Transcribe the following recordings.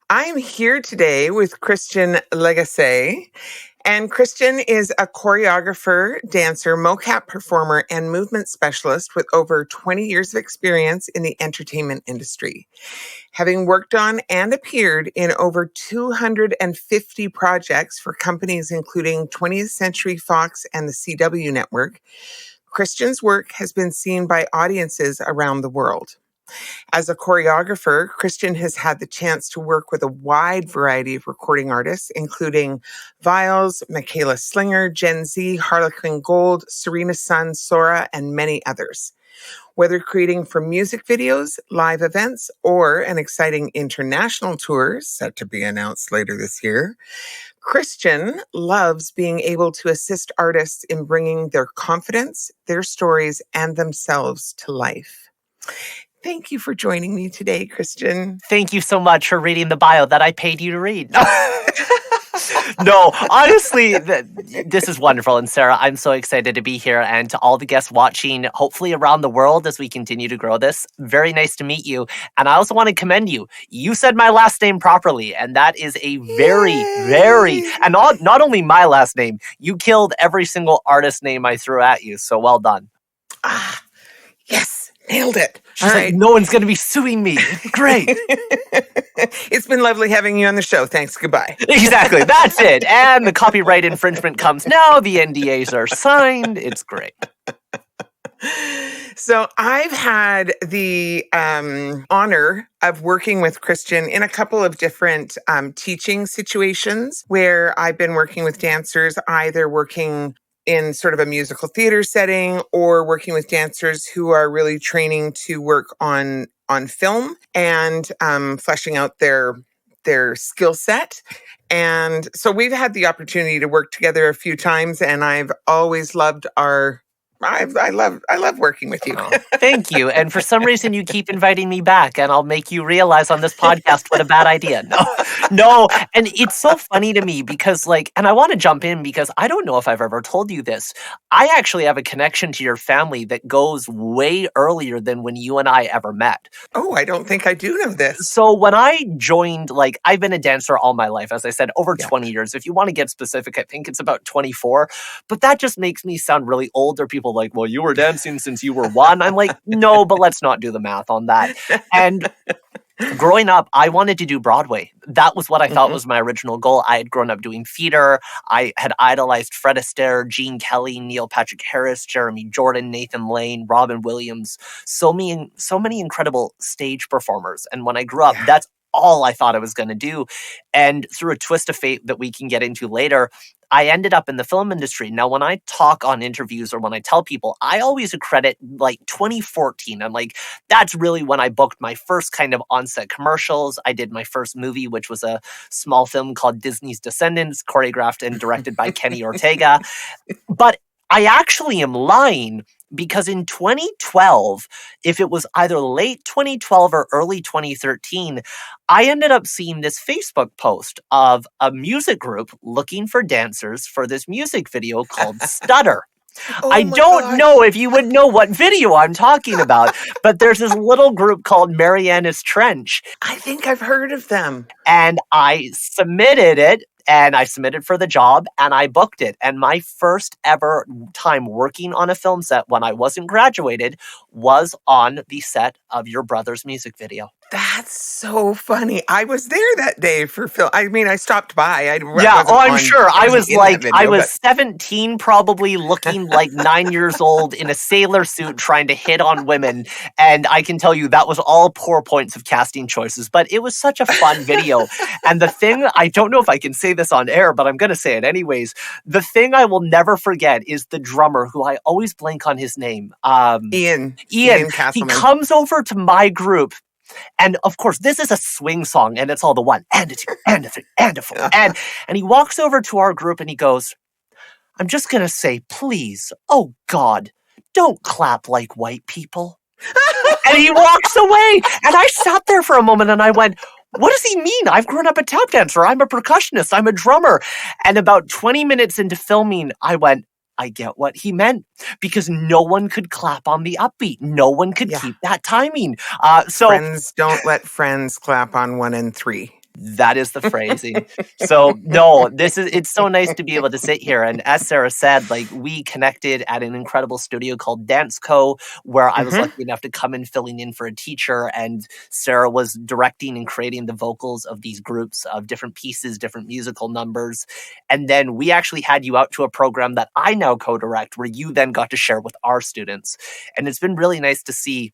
I'm here today with Christian Lagasse. And Christian is a choreographer, dancer, mocap performer, and movement specialist with over 20 years of experience in the entertainment industry. Having worked on and appeared in over 250 projects for companies including 20th Century Fox and the CW network, Christian's work has been seen by audiences around the world. As a choreographer, Christian has had the chance to work with a wide variety of recording artists, including Vials, Michaela Slinger, Gen Z, Harlequin Gold, Serena Sun, Sorah, and many others. Whether creating for music videos, live events, or an exciting international tour set to be announced later this year, Christian loves being able to assist artists in bringing their confidence, their stories, and themselves to life. Thank you for joining me today, Christian. Thank you so much for reading the bio that I paid you to read. No, honestly, this is wonderful. And Sarah, I'm so excited to be here. And to all the guests watching, hopefully around the world as we continue to grow this, very nice to meet you. And I also want to commend you. You said my last name properly. And that is a very, and not only my last name, you killed every single artist name I threw at you. So well done. Yes, nailed it. She's like, no one's going to be suing me. Great. It's been lovely having you on the show. Thanks. Goodbye. Exactly. That's it. And the copyright infringement comes now. The NDAs are signed. It's great. So I've had the honor of working with Christian in a couple of different teaching situations where I've been working with dancers, either working in sort of a musical theater setting or working with dancers who are really training to work on film and fleshing out their skill set. And so we've had the opportunity to work together a few times, and I've always loved I love working with you. Oh, thank you. And for some reason, you keep inviting me back, and I'll make you realize on this podcast what a bad idea. No. And it's so funny to me because, and I want to jump in because I don't know if I've ever told you this. I actually have a connection to your family that goes way earlier than when you and I ever met. Oh, I don't think I do know this. So when I joined, I've been a dancer all my life, as I said, over 20 years. If you want to get specific, I think it's about 24. But that just makes me sound really old, or people like, well, you were dancing since you were 1. I'm like, no, but let's not do the math on that. And growing up, I wanted to do Broadway. That was what I thought was my original goal. I had grown up doing theater. I had idolized Fred Astaire, Gene Kelly, Neil Patrick Harris, Jeremy Jordan, Nathan Lane, Robin Williams. So many incredible stage performers. And when I grew up, that's all I thought I was going to do. And through a twist of fate that we can get into later, I ended up in the film industry. Now, when I talk on interviews or when I tell people, I always accredit 2014. I'm like, that's really when I booked my first kind of on-set commercials. I did my first movie, which was a small film called Disney's Descendants, choreographed and directed by Kenny Ortega. But I actually am lying, because in 2012, if it was either late 2012 or early 2013, I ended up seeing this Facebook post of a music group looking for dancers for this music video called Stutter. I don't know if you would know what video I'm talking about, but there's this little group called Mariana's Trench. I think I've heard of them. And I submitted it. And I submitted for the job and I booked it. And my first ever time working on a film set when I wasn't graduated was on the set of your brother's music video. That's so funny. I was there that day for film. I mean, I stopped by. I'm sure. I was 17, probably looking like 9 years old in a sailor suit trying to hit on women. And I can tell you that was all poor points of casting choices, but it was such a fun video. And the thing, I don't know if I can say this on air, but I'm going to say it anyways. The thing I will never forget is the drummer, who I always blank on his name. Ian. He comes over to my group. And of course, this is a swing song, and it's all the 1 and a 2 and a 3 and a 4. And he walks over to our group and he goes, I'm just going to say, please, oh God, don't clap like white people. And he walks away. And I sat there for a moment and I went, what does he mean? I've grown up a tap dancer. I'm a percussionist. I'm a drummer. And about 20 minutes into filming, I went, I get what he meant, because no one could clap on the upbeat. No one could keep that timing. So friends don't let friends clap on 1 and 3. That is the phrasing. So no, it's so nice to be able to sit here. And as Sarah said, like we connected at an incredible studio called Dance Co, where I was Mhm. lucky enough to come in filling in for a teacher, and Sarah was directing and creating the vocals of these groups of different pieces, different musical numbers. And then we actually had you out to a program that I now co-direct, where you then got to share with our students. And it's been really nice to see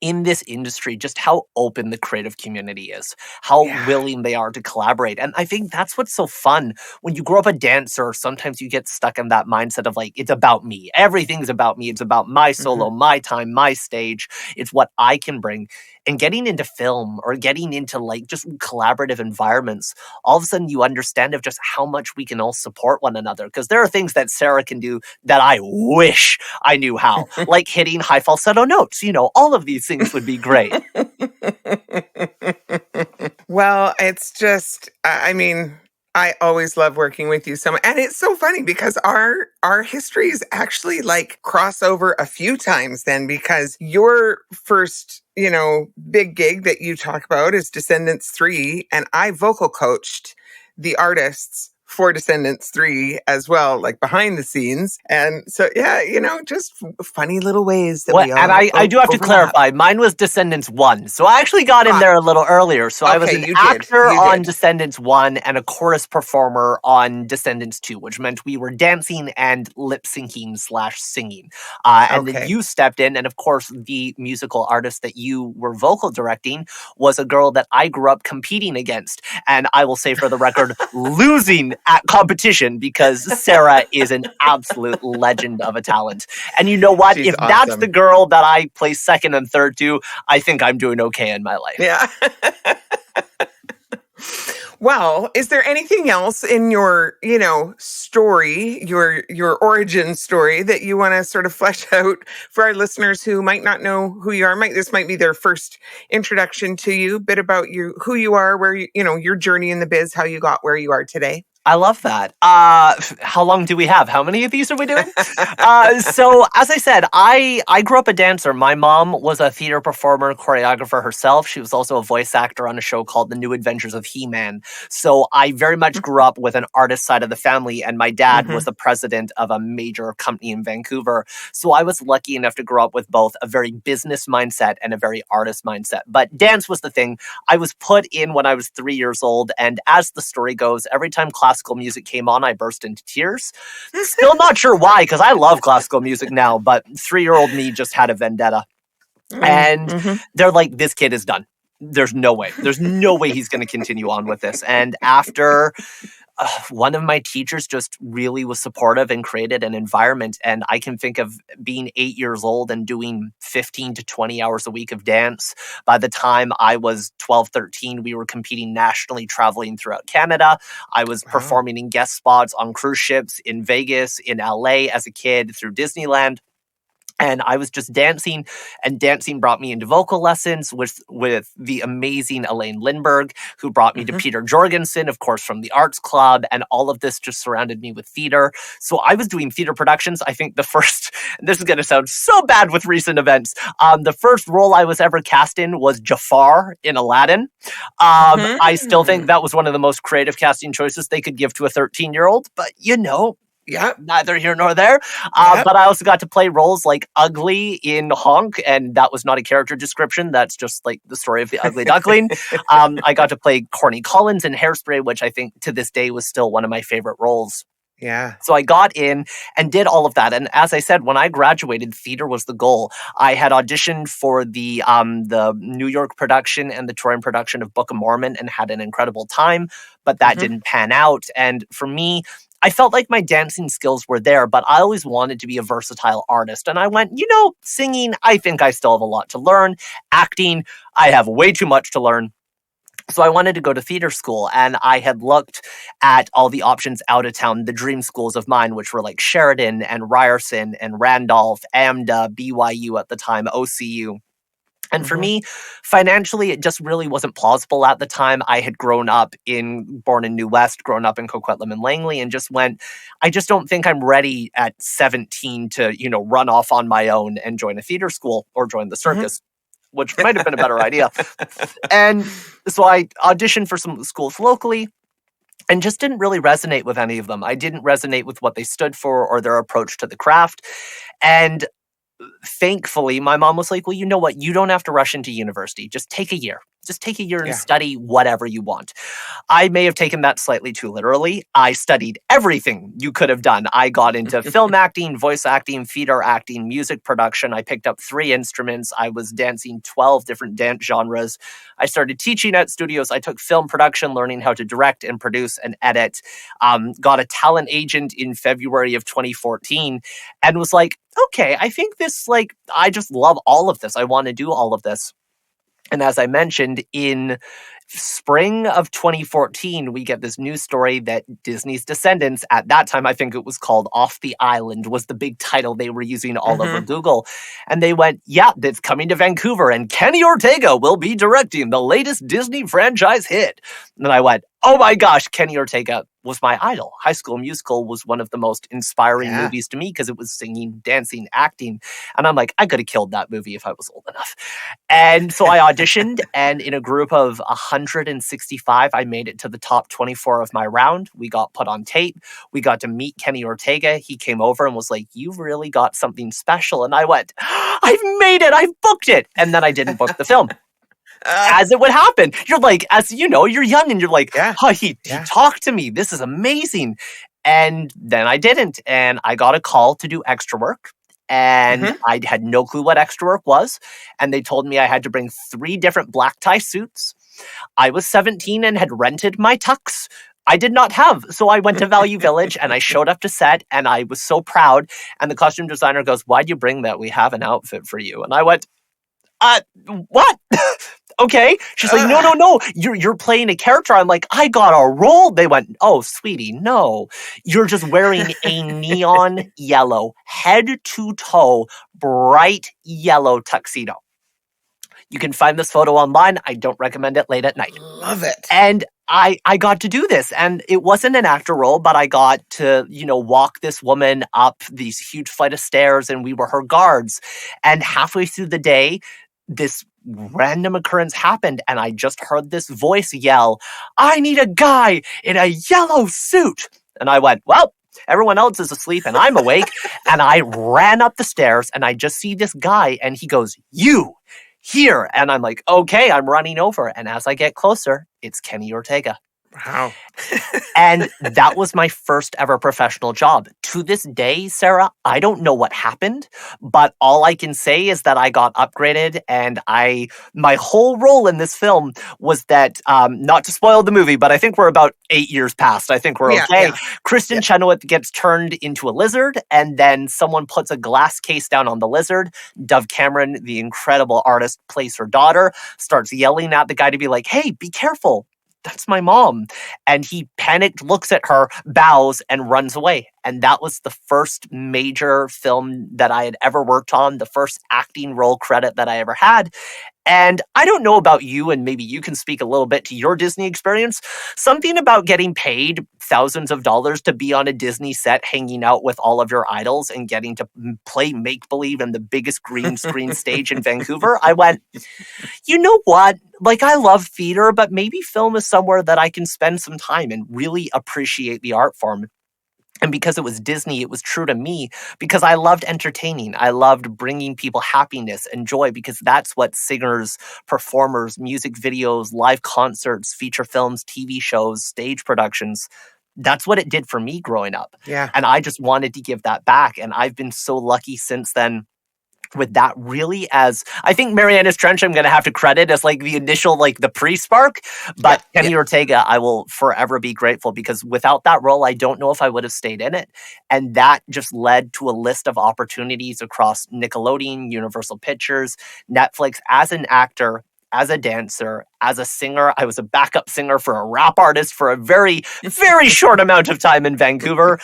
in this industry just how open the creative community is, how Yeah. willing they are to collaborate. And I think that's what's so fun. When you grow up a dancer, sometimes you get stuck in that mindset of like, it's about me. Everything's about me. It's about my solo, Mhm. my time, my stage. It's what I can bring. And getting into film or getting into like just collaborative environments, all of a sudden you understand of just how much we can all support one another. Because there are things that Sarah can do that I wish I knew how, like hitting high falsetto notes. All of these things would be great. Well, it's just, I mean, I always love working with you so much. And it's so funny because our histories actually like cross over a few times then, because your first, big gig that you talk about is Descendants 3, and I vocal coached the artists for Descendants 3 as well, like behind the scenes. And so, yeah, just funny little ways that What? we And all I do have to overlap. clarify. Mine was Descendants 1. So I actually got in Ah, there a little earlier. So I was okay, an you did. actor You on did. Descendants 1 and a chorus performer on Descendants 2, which meant we were dancing and lip syncing/singing. And then Okay. you stepped in. And of course, the musical artist that you were vocal directing was a girl that I grew up competing against. And I will say for the record, losing at competition, because Sarah is an absolute legend of a talent. And you know what? She's If that's the awesome. girl that I place second and third to, I think I'm doing okay in my life. Yeah. Well, is there anything else in your, story, your origin story that you want to sort of flesh out for our listeners who might not know who you are? This might be their first introduction to you, a bit about you, who you are, where your journey in the biz, how you got where you are today. I love that. How long do we have? How many of these are we doing? So as I said, I grew up a dancer. My mom was a theater performer, choreographer herself. She was also a voice actor on a show called The New Adventures of He-Man. So I very much grew up with an artist side of the family, and my dad was Mm-hmm. the president of a major company in Vancouver. So I was lucky enough to grow up with both a very business mindset and a very artist mindset. But dance was the thing. I was put in when I was 3 years old, and as the story goes, every time classical music came on, I burst into tears. Still not sure why, because I love classical music now, but 3-year-old me just had a vendetta. And Mm-hmm. they're like, this kid is done. There's no way. There's no way he's going to continue on with this. And after one of my teachers just really was supportive and created an environment. And I can think of being 8 years old and doing 15 to 20 hours a week of dance. By the time I was 12, 13, we were competing nationally, traveling throughout Canada. I was Wow. performing in guest spots on cruise ships in Vegas, in LA as a kid, through Disneyland. And I was just dancing, and dancing brought me into vocal lessons with the amazing Elaine Lindbergh, who brought me to Mm-hmm. Peter Jorgensen, of course, from the Arts Club, and all of this just surrounded me with theater. So I was doing theater productions. I think the first, this is going to sound so bad with recent events, the first role I was ever cast in was Jafar in Aladdin. I still think Mm-hmm. that was one of the most creative casting choices they could give to a 13-year-old, but Yep. neither here nor there. Yep. But I also got to play roles like Ugly in Honk, and that was not a character description. That's just like the story of the ugly duckling. I got to play Corny Collins in Hairspray, which I think to this day was still one of my favorite roles. Yeah. So I got in and did all of that. And as I said, when I graduated, theater was the goal. I had auditioned for the New York production and the Toronto production of Book of Mormon and had an incredible time, but that Mm-hmm. didn't pan out. And for me, I felt like my dancing skills were there, but I always wanted to be a versatile artist. And I went, singing, I think I still have a lot to learn. Acting, I have way too much to learn. So I wanted to go to theater school, and I had looked at all the options out of town, the dream schools of mine, which were like Sheridan and Ryerson and Randolph, AMDA, BYU at the time, OCU. And for Mm-hmm. me, financially, it just really wasn't plausible at the time. I had born in New West, grown up in Coquitlam and Langley, and just went, I just don't think I'm ready at 17 to, run off on my own and join a theater school or join the Mm-hmm. circus. which might have been a better idea. And so I auditioned for some of the schools locally and just didn't really resonate with any of them. I didn't resonate with what they stood for or their approach to the craft. And thankfully, my mom was like, well, you know what? You don't have to rush into university. Just take a year. Just take a year and study whatever you want. I may have taken that slightly too literally. I studied everything you could have done. I got into film acting, voice acting, theater acting, music production. I picked up 3 instruments. I was dancing 12 different dance genres. I started teaching at studios. I took film production, learning how to direct and produce and edit. Got a talent agent in February of 2014 and was like, okay, I think this, like, I just love all of this. I want to do all of this. And as I mentioned, in spring of 2014, we get this news story that Disney's Descendants, at that time, I think it was called Off the Island, was the big title they were using all over Google. And they went, yeah, it's coming to Vancouver, and Kenny Ortega will be directing the latest Disney franchise hit. And I went, oh my gosh, Kenny Ortega was my idol. High School Musical was one of the most inspiring movies to me because it was singing, dancing, acting. And I'm like, I could have killed that movie if I was old enough. And so I auditioned, and in a group of 165, I made it to the top 24 of my round. We got put on tape. We got to meet Kenny Ortega. He came over and was like, you've really got something special. And I went, I've made it. I've booked it. And then I didn't book the film. As it would happen. You're like, as you know, you're young and you're like, oh, he talked to me. This is amazing. And then I didn't. And I got a call to do extra work. And I had no clue what extra work was. And they told me I had to bring 3 different black tie suits. I was 17 and had rented my tux. I did not have. So I went to Value Village and I showed up to set and I was so proud. And the costume designer goes, why'd you bring that? We have an outfit for you. And I went, what? Okay. She's like, no. You're playing a character. I'm like, I got a role. They went, oh, sweetie, no. You're just wearing a neon yellow, head to toe, bright yellow tuxedo. You can find this photo online. I don't recommend it late at night. Love it. And I got to do this, and it wasn't an actor role, but I got to, walk this woman up these huge flight of stairs, and we were her guards. And halfway through the day, this random occurrence happened, and I just heard this voice yell, I need a guy in a yellow suit. And I went, well, everyone else is asleep and I'm awake. And I ran up the stairs and I just see this guy and he goes, you here. And I'm like, okay, I'm running over. And as I get closer, it's Kenny Ortega. Wow. And that was my first ever professional job. To this day, Sarah, I don't know what happened, but all I can say is that I got upgraded, and my whole role in this film was that, not to spoil the movie, but I think we're about 8 years past. I think we're okay. Kristen Chenoweth gets turned into a lizard, and then someone puts a glass case down on the lizard. Dove Cameron, the incredible artist, plays her daughter, starts yelling at the guy to be like, hey, be careful. That's my mom. And he panicked, looks at her, bows, and runs away. And that was the first major film that I had ever worked on, the first acting role credit that I ever had. And I don't know about you, and maybe you can speak a little bit to your Disney experience. Something about getting paid thousands of dollars to be on a Disney set, hanging out with all of your idols and getting to play make-believe in the biggest green screen stage in Vancouver. I went, you know what? Like, I love theater, but maybe film is somewhere that I can spend some time and really appreciate the art form. And because it was Disney, it was true to me because I loved entertaining. I loved bringing people happiness and joy because that's what singers, performers, music videos, live concerts, feature films, TV shows, stage productions, that's what it did for me growing up. Yeah. And I just wanted to give that back. And I've been so lucky since then with that, really, as I think Mariana's Trench I'm going to have to credit as like the initial, like the pre-spark, but Kenny Ortega, I will forever be grateful because without that role, I don't know if I would have stayed in it. And that just led to a list of opportunities across Nickelodeon, Universal Pictures, Netflix as an actor, as a dancer, as a singer. I was a backup singer for a rap artist for a very, very short amount of time in Vancouver.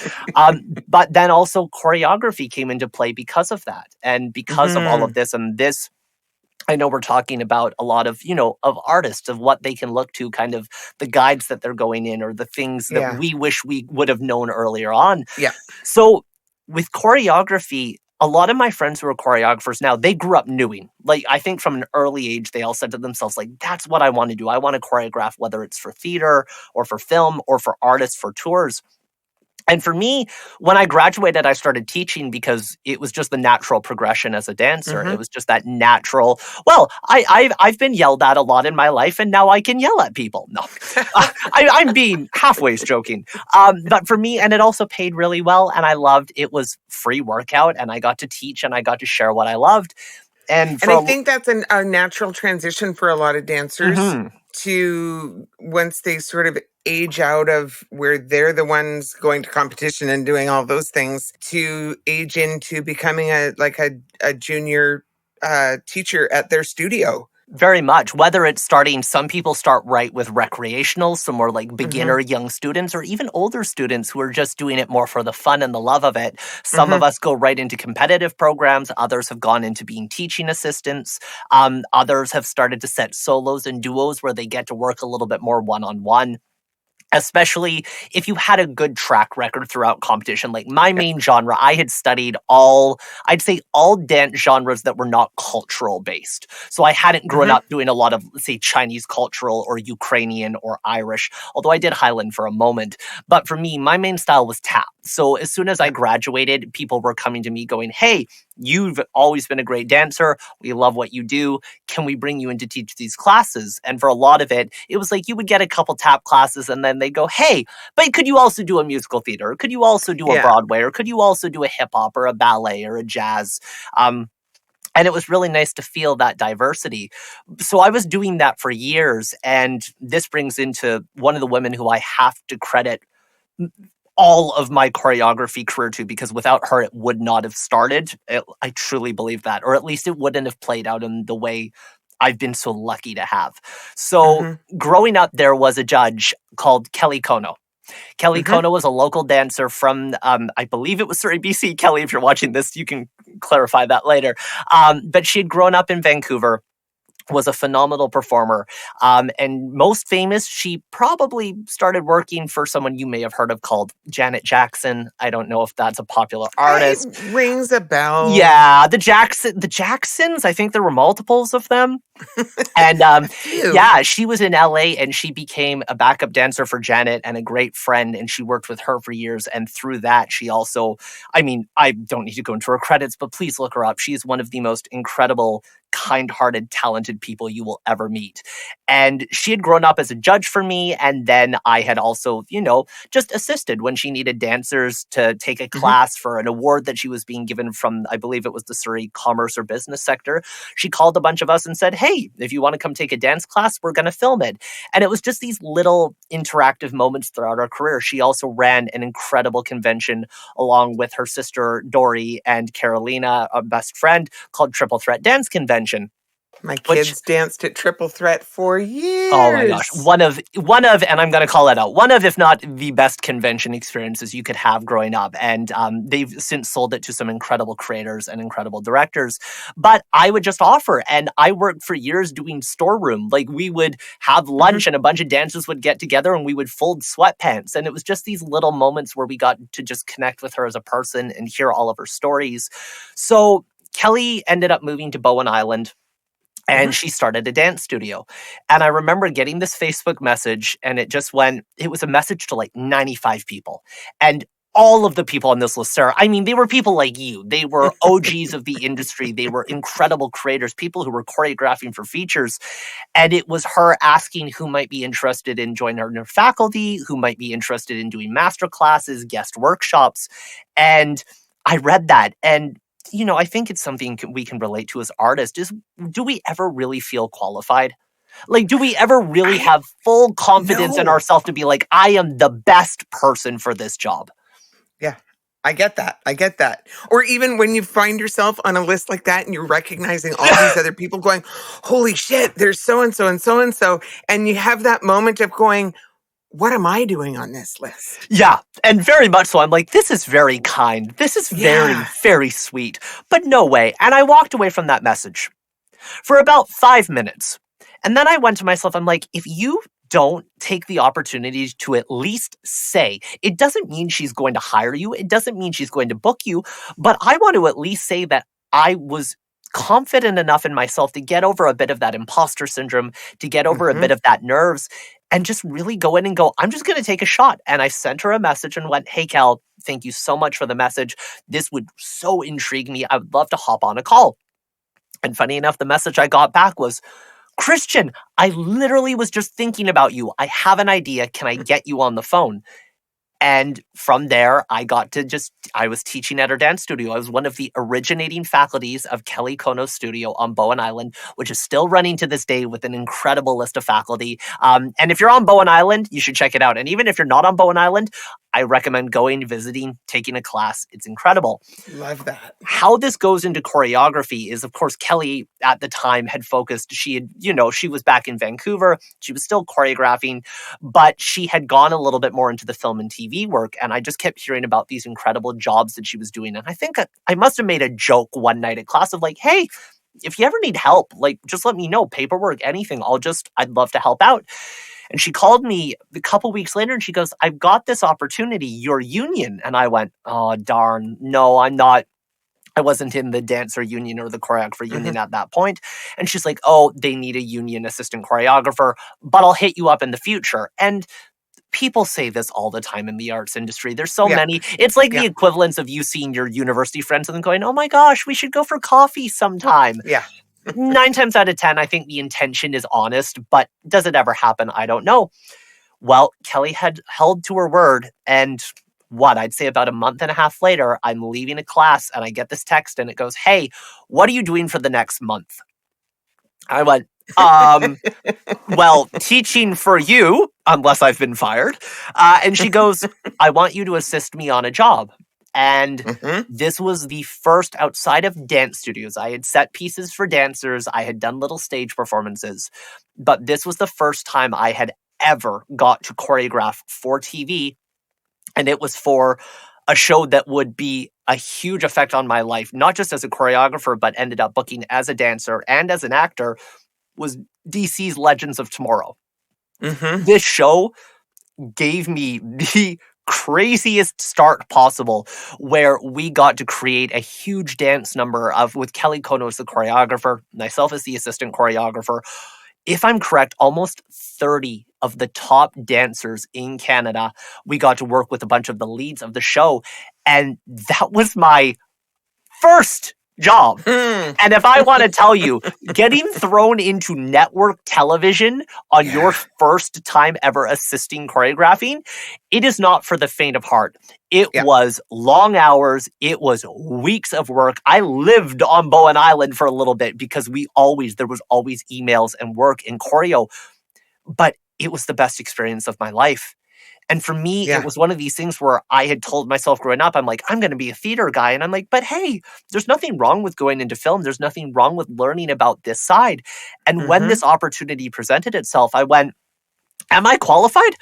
But then also choreography came into play because of that. And because of all of this, and this, I know we're talking about a lot of, of artists, of what they can look to, kind of the guides that they're going in or the things that we wish we would have known earlier on. Yeah. So with choreography, a lot of my friends who are choreographers now, they grew up knowing. Like, I think from an early age, they all said to themselves, like, that's what I want to do. I want to choreograph, whether it's for theater or for film or for artists for tours. And for me, when I graduated, I started teaching because it was just the natural progression as a dancer. It Mm-hmm. was just that natural. Well, I've been yelled at a lot in my life, and now I can yell at people. No, I'm being halfway joking. But for me, and it also paid really well, and I loved it was free workout, and I got to teach, and I got to share what I loved. And And I think that's a natural transition for a lot of dancers Mhm. to once they sort of age out of where they're the ones going to competition and doing all those things to age into becoming a junior teacher at their studio. Very much. Whether it's starting, some people start right with recreational, some more like Mm-hmm. beginner young students, or even older students who are just doing it more for the fun and the love of it. Some of Mm-hmm. us go right into competitive programs. Others have gone into being teaching assistants. Others have started to set solos and duos where they get to work a little bit more one-on-one. Especially if you had a good track record throughout competition. Like my Yep. main genre, I had studied I'd say all dance genres that were not cultural based. So I hadn't grown Mm-hmm. up doing a lot of, say, Chinese cultural or Ukrainian or Irish, although I did Highland for a moment. But for me, my main style was tap. So as soon as I Yep. graduated, people were coming to me going, hey, you've always been a great dancer. We love what you do. Can we bring you in to teach these classes? And for a lot of it, it was like you would get a couple tap classes and then they go, hey, but could you also do a musical theater? Or could you also do a Yeah. Broadway? Or could you also do a hip hop or a ballet or a jazz? And it was really nice to feel that diversity. So I was doing that for years. And this brings into one of the women who I have to credit all of my choreography career to, because without her, it would not have started. I truly believe that, or at least it wouldn't have played out in the way I've been so lucky to have. So Mm-hmm. growing up, there was a judge called Kelly Kono. Kelly Mm-hmm. Kono was a local dancer from, I believe it was Surrey, BC. Kelly, if you're watching this, you can clarify that later. But she had grown up in Vancouver, was a phenomenal performer. And most famous, she probably started working for someone you may have heard of called Janet Jackson. I don't know if that's a popular artist. It rings a bell. Yeah, the Jacksons, I think there were multiples of them. And A few. yeah, she was in LA and she became a backup dancer for Janet and a great friend. And she worked with her for years. And through that, she also, I mean, I don't need to go into her credits, but please look her up. She's one of the most incredible, kind-hearted, talented people you will ever meet. And she had grown up as a judge for me. And then I had also, just assisted when she needed dancers to take a Mm-hmm. class for an award that she was being given from, I believe it was the Surrey Commerce or Business sector. She called a bunch of us and said, hey, if you want to come take a dance class, we're going to film it. And it was just these little interactive moments throughout our career. She also ran an incredible convention along with her sister, Dory, and Carolina, a best friend, called Triple Threat Dance Convention. My Which, kids danced at Triple Threat for oh my gosh, years. one of, and I'm going to call it out, one of, if not the best convention experiences you could have growing up. And they've since sold it to some incredible creators and incredible directors. But I would just offer, and I worked for years doing storeroom. Like we would have Mm-hmm. lunch and a bunch of dancers would get together and we would fold sweatpants. And it was just these little moments where we got to just connect with her as a person and hear all of her stories. So Kelly ended up moving to Bowen Island. Mm-hmm. And she started a dance studio. And I remember getting this Facebook message, and it was a message to like 95 people. And all of the people on this list, Sarah, I mean, they were people like you. They were OGs of the industry. They were incredible creators, people who were choreographing for features. And it was her asking who might be interested in joining her faculty, who might be interested in doing master classes, guest workshops. And I read that, and I think it's something we can relate to as artists is, do we ever really feel qualified? Like, do we ever really I have full confidence in no. ourselves to be like, I am the best person for this job? Yeah. I get that. I get that. Or even when you find yourself on a list like that and you're recognizing all these other people going, holy shit, there's so and so and so and so. And you have that moment of going, what am I doing on this list? Yeah, and very much so. I'm like, this is very kind. This is very, Yeah. very sweet. But no way. And I walked away from that message for about 5 minutes. And then I went to myself, I'm like, if you don't take the opportunity to at least say, it doesn't mean she's going to hire you. It doesn't mean she's going to book you, but I want to at least say that I was confident enough in myself to get over a bit of that imposter syndrome, to get over a bit of that nerves, and just really go in and go, I'm just going to take a shot. And I sent her a message and went, hey, Cal, thank you so much for the message. This would so intrigue me. I would love to hop on a call. And funny enough, the message I got back was, Christian, I literally was just thinking about you. I have an idea. Can I get you on the phone? And from there, I was teaching at her dance studio. I was one of the originating faculties of Kelly Kono's studio on Bowen Island, which is still running to this day with an incredible list of faculty. And if you're on Bowen Island, you should check it out. And even if you're not on Bowen Island, I recommend going, visiting, taking a class. It's incredible. Love that. How this goes into choreography is, of course, Kelly at the time had focused. She was back in Vancouver. She was still choreographing, but she had gone a little bit more into the film and TV work. And I just kept hearing about these incredible jobs that she was doing. And I think I must have made a joke one night at class of like, hey, if you ever need help, like, just let me know, paperwork, anything. I'd love to help out. And she called me a couple weeks later and she goes, I've got this opportunity, your union. And I went, oh, darn, no, I'm not. I wasn't in the dancer union or the choreographer union at that point. And she's like, oh, they need a union assistant choreographer, but I'll hit you up in the future. And people say this all the time in the arts industry. There's so many. It's like the equivalence of you seeing your university friends and then going, oh my gosh, we should go for coffee sometime. Yeah. 9 times out of 10, I think the intention is honest, but does it ever happen? I don't know. Well, Kelly had held to her word, and I'd say about a month and a half later, I'm leaving a class and I get this text and it goes, hey, what are you doing for the next month? I went, well, teaching for you, unless I've been fired. And she goes, I want you to assist me on a job. And this was the first outside of dance studios. I had set pieces for dancers. I had done little stage performances. But this was the first time I had ever got to choreograph for TV. And it was for a show that would be a huge effect on my life, not just as a choreographer, but ended up booking as a dancer and as an actor, was DC's Legends of Tomorrow. This show gave me the craziest start possible, where we got to create a huge dance number with Kelly Kono as the choreographer, myself as the assistant choreographer. If I'm correct, almost 30 of the top dancers in Canada. We got to work with a bunch of the leads of the show, and that was my first job. And if I want to tell you, getting thrown into network television on your first time ever assisting choreographing, it is not for the faint of heart. It was long hours. It was weeks of work. I lived on Bowen Island for a little bit because there was always emails and work in choreo, but it was the best experience of my life. And for me, it was one of these things where I had told myself growing up, I'm like, I'm going to be a theater guy. And I'm like, but hey, there's nothing wrong with going into film. There's nothing wrong with learning about this side. And when this opportunity presented itself, I went, am I qualified?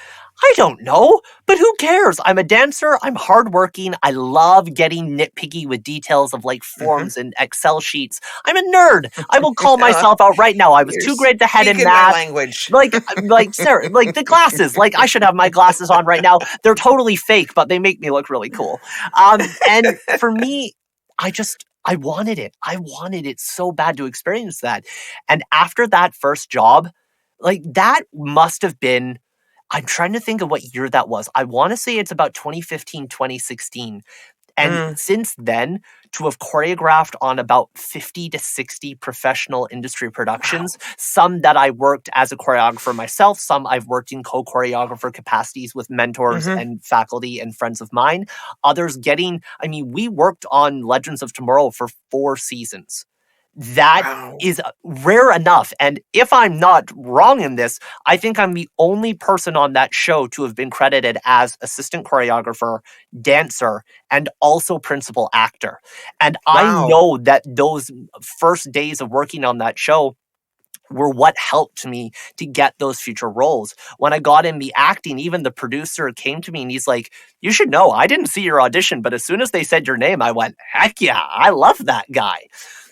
I don't know, but who cares? I'm a dancer. I'm hardworking. I love getting nitpicky with details of like forms and Excel sheets. I'm a nerd. I will call myself out right now. I was too great to head in math. Language. Like Sarah, like the glasses. Like I should have my glasses on right now. They're totally fake, but they make me look really cool. And for me, I wanted it. I wanted it so bad to experience that. And after that first job, like that must have been, I'm trying to think of what year that was. I want to say it's about 2015, 2016. And since then, to have choreographed on about 50 to 60 professional industry productions, some that I worked as a choreographer myself, some I've worked in co-choreographer capacities with mentors and faculty and friends of mine, others we worked on Legends of Tomorrow for 4 seasons. That is rare enough. And if I'm not wrong in this, I think I'm the only person on that show to have been credited as assistant choreographer, dancer, and also principal actor. And I know that those first days of working on that show were what helped me to get those future roles. When I got in the acting, even the producer came to me and he's like, you should know, I didn't see your audition, but as soon as they said your name, I went, heck yeah, I love that guy.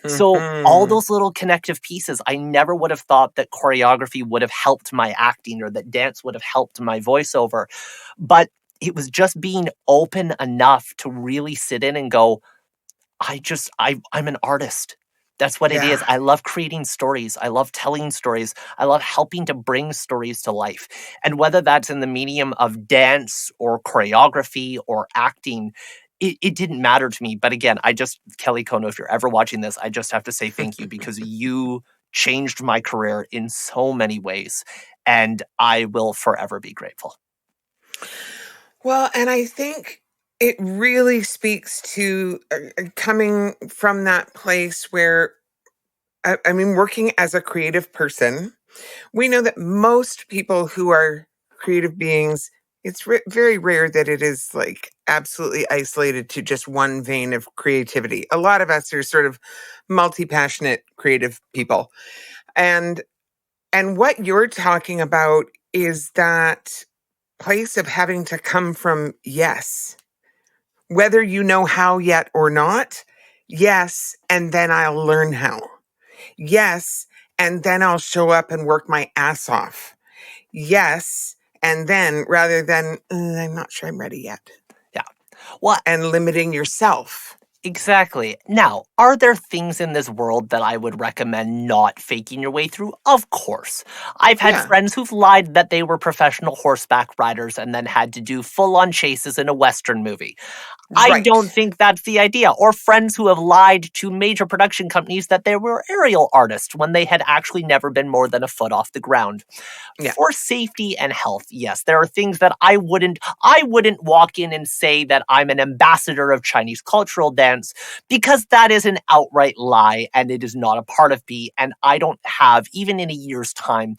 So all Mhm. those little connective pieces, I never would have thought that choreography would have helped my acting or that dance would have helped my voiceover. But it was just being open enough to really sit in and go, I'm an artist. That's what it is. Yeah. I love creating stories. I love telling stories. I love helping to bring stories to life. And whether that's in the medium of dance or choreography or acting, it didn't matter to me. But again, Kelly Kono, if you're ever watching this, I just have to say thank you because you changed my career in so many ways. And I will forever be grateful. Well, and I think it really speaks to coming from that place where, I mean, working as a creative person, we know that most people who are creative beings, it's very rare that it is like absolutely isolated to just one vein of creativity. A lot of us are sort of multi-passionate creative people. And what you're talking about is that place of having to come from yes, whether you know how yet or not. Yes, and then I'll learn how. Yes, and then I'll show up and work my ass off. Yes, and then rather than I'm not sure I'm ready yet, Yeah. Well, and limiting yourself. exactly. Now, are there things in this world that I would recommend not faking your way through? Of course. I've had Yeah, friends who've lied that they were professional horseback riders and then had to do full on chases in a Western movie. I don't right. think that's the idea. Or friends who have lied to major production companies that they were aerial artists when they had actually never been more than a foot off the ground. Yeah, For safety and health, yes, there are things that I wouldn't walk in and say that I'm an ambassador of Chinese cultural dance because that is an outright lie and it is not a part of me. And I don't have, even in a year's time,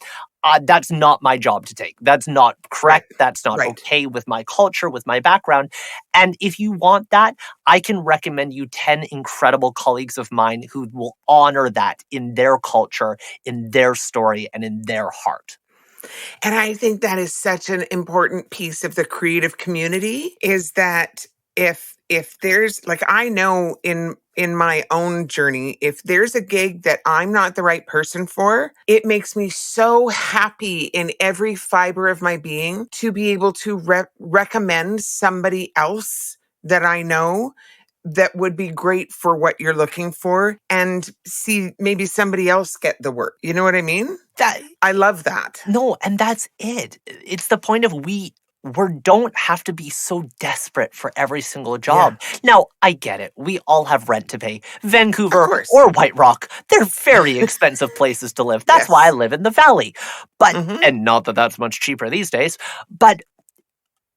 that's not my job to take. That's not right, correct. That's not right. okay with my culture, with my background. And if you want that, I can recommend you 10 incredible colleagues of mine who will honor that in their culture, in their story, and in their heart. And I think that is such an important piece of the creative community is that if there's like I know in my own journey, if there's a gig that I'm not the right person for, it makes me so happy in every fiber of my being to be able to recommend somebody else that I know that would be great for what you're looking for and see maybe somebody else get the work. You know what I mean? That I love that. No, and that's it. It's the point of we don't have to be so desperate for every single Yeah, job. Now, I get it. We all have rent to pay. of Vancouver course. or White Rock, they're very expensive places to live. That's why I Yes. live in the valley. But Mhm. and not that that's much cheaper these days, but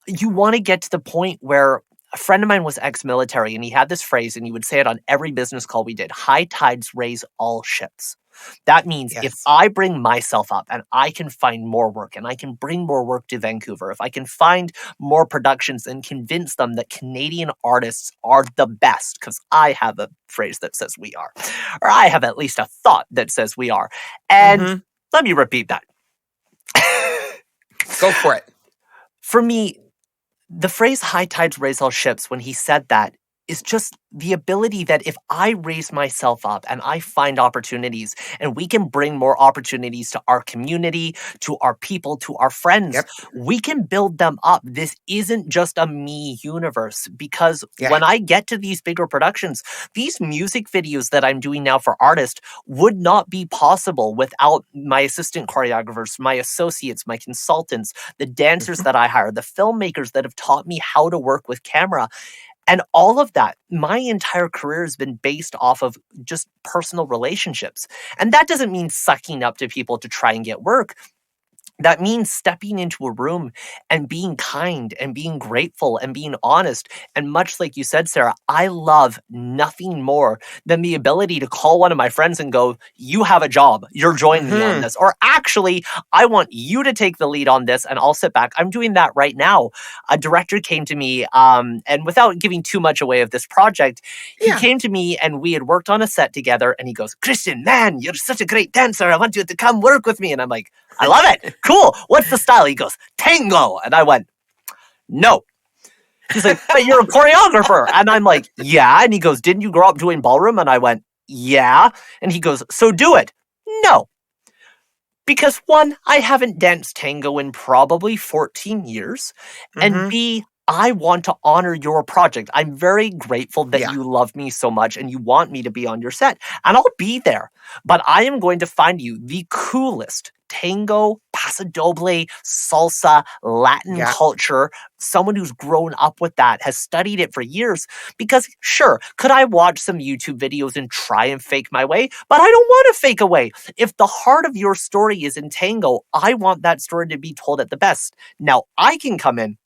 you want to get to the point where a friend of mine was ex-military and he had this phrase and he would say it on every business call we did. High tides raise all ships. That means if Yes. I bring myself up and I can find more work and I can bring more work to Vancouver, if I can find more productions and convince them that Canadian artists are the best, because I have a phrase that says we are, or I have at least a thought that says we are. And Mhm. let me repeat that. Go for it. For me, the phrase high tides raise all ships, when he said that, is just the ability that if I raise myself up and I find opportunities and we can bring more opportunities to our community, to our people, to our friends, Yep. we can build them up. This isn't just a me universe because Yeah. when I get to these bigger productions, these music videos that I'm doing now for artists would not be possible without my assistant choreographers, my associates, my consultants, the dancers Mhm. that I hire, the filmmakers that have taught me how to work with camera. And all of that, my entire career has been based off of just personal relationships. And that doesn't mean sucking up to people to try and get work. That means stepping into a room and being kind and being grateful and being honest. And much like you said, Sarah, I love nothing more than the ability to call one of my friends and go, you have a job. You're joining me on Mhm. this. Or actually, I want you to take the lead on this and I'll sit back. I'm doing that right now. A director came to me, and without giving too much away of this project, he Yeah. came to me and we had worked on a set together and he goes, Christian, man, you're such a great dancer. I want you to come work with me. And I'm like, I love it. Cool. What's the style? He goes, tango. And I went, no. He's like, but you're a choreographer. And I'm like, yeah. And he goes, didn't you grow up doing ballroom? And I went, yeah. And he goes, so do it. No. Because one, I haven't danced tango in probably 14 years. And Mm-hmm. B, I want to honor your project. I'm very grateful that Yeah. you love me so much and you want me to be on your set. And I'll be there. But I am going to find you the coolest tango, paso doble, salsa, Latin Yeah. culture, someone who's grown up with that, has studied it for years. Because sure, could I watch some YouTube videos and try and fake my way? But I don't want to fake a way. If the heart of your story is in tango, I want that story to be told at the best. Now, I can come in.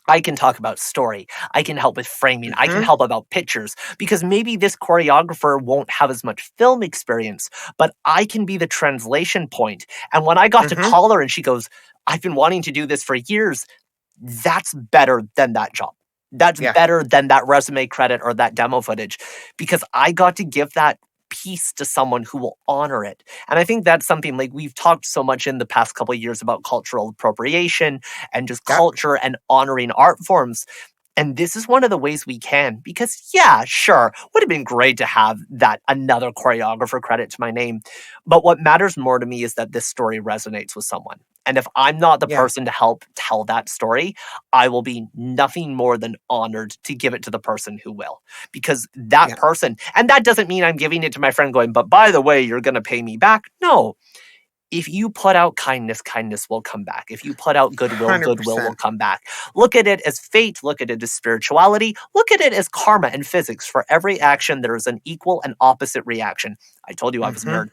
I can talk about story. I can help with framing. I can Mm-hmm. help about pictures because maybe this choreographer won't have as much film experience, but I can be the translation point. And when I got to Mm-hmm. call her and she goes, I've been wanting to do this for years, that's better than that job. That's Yeah. better than that resume credit or that demo footage because I got to give that piece to someone who will honor it. And I think that's something like we've talked so much in the past couple of years about cultural appropriation and just Yep. culture and honoring art forms. And this is one of the ways we can, because yeah, sure, would have been great to have that another choreographer credit to my name. But what matters more to me is that this story resonates with someone. And if I'm not the Yeah. person to help tell that story, I will be nothing more than honored to give it to the person who will. Because that Yeah. person, and that doesn't mean I'm giving it to my friend going, but by the way, you're going to pay me back. No, if you put out kindness, kindness will come back. If you put out goodwill, goodwill will 100%. come back. Look at it as fate. Look at it as spirituality. Look at it as karma and physics. For every action, there is an equal and opposite reaction. I told you I was a Mm-hmm. nerd.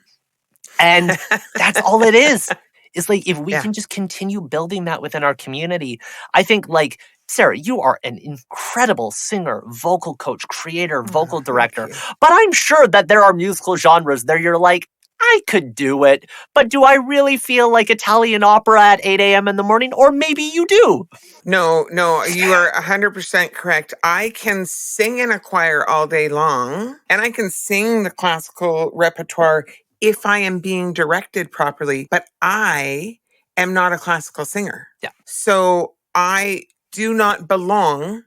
And that's all it is. It's like if we Yeah. can just continue building that within our community, I think like Sarah, you are an incredible singer, vocal coach, creator, Oh, vocal thank director. you. But I'm sure that there are musical genres there you're like, I could do it, but do I really feel like Italian opera at 8 a.m. in the morning? Or maybe you do. No, you are 100% correct. I can sing in a choir all day long, and I can sing the classical repertoire if I am being directed properly, but I am not a classical singer. Yeah. So I do not belong